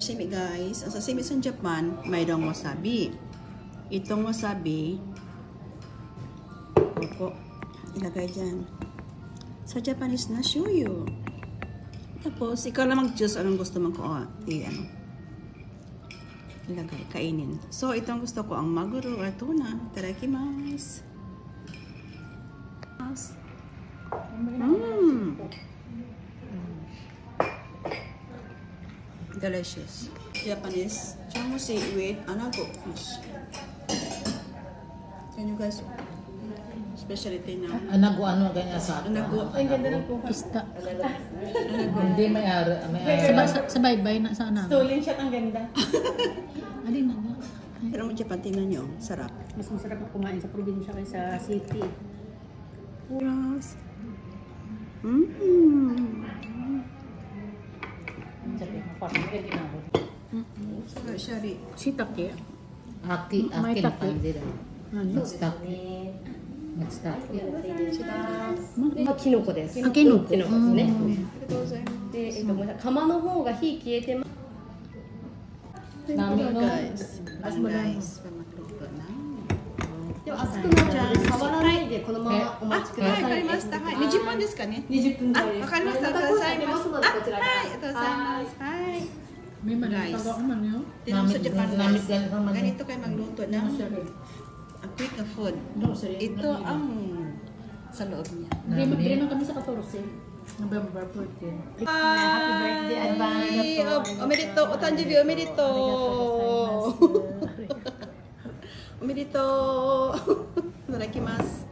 sashimi guys. Ang sashimi sa Japan, mayroong wasabi. Itong wasabi, opo, ilagay dyan. Sa Japanese na shoyu. Tapos, ikaw lang mag-choose anong gusto mo ko. Ilagay, kainin. So, itong gusto ko ang maguro or tuna. Itadakimasu. Delicious. Japanese chamushi with anago fish. Can you guys, specialty na anago ano ganyan sa anago. Ang ganda ng po. Pista. Anago. hindi may Sa baybay na sana. Stolen shot, ang ganda. Alin na nga. Pero ang Japan, tingnan nyo, sarap. Mas masarap na kumain sa probinsya kaysa city. Yes. Shari. Shiitake. Aki May na take. panjira. Ano? Matsutake. Matsutake. キノコです。あ、キノコ。キノコですね。で、ごめんなさい。釜の方が火消えてます。 Nami no. Guys. Guys, pamagluto na. でも熱くなっちゃうんで触らないでこのままお待ちくだはい、わさい。かりました。はい。20分ですかね。 20分ぐあ、らいです。わかりました。ありがとうございます。またこちらから。はい、ありがとうございます。はい。 May Guys. manitaga man yun. Dito sa Japan, Namit guys, ganito man. ganito kayo magluto ng quick food. Ito ang sa loob niya. Bili man kami sa 14. November 14. Happy birthday advance. Omerito, otanjibi, omerito. Omerito. Itadakimasu.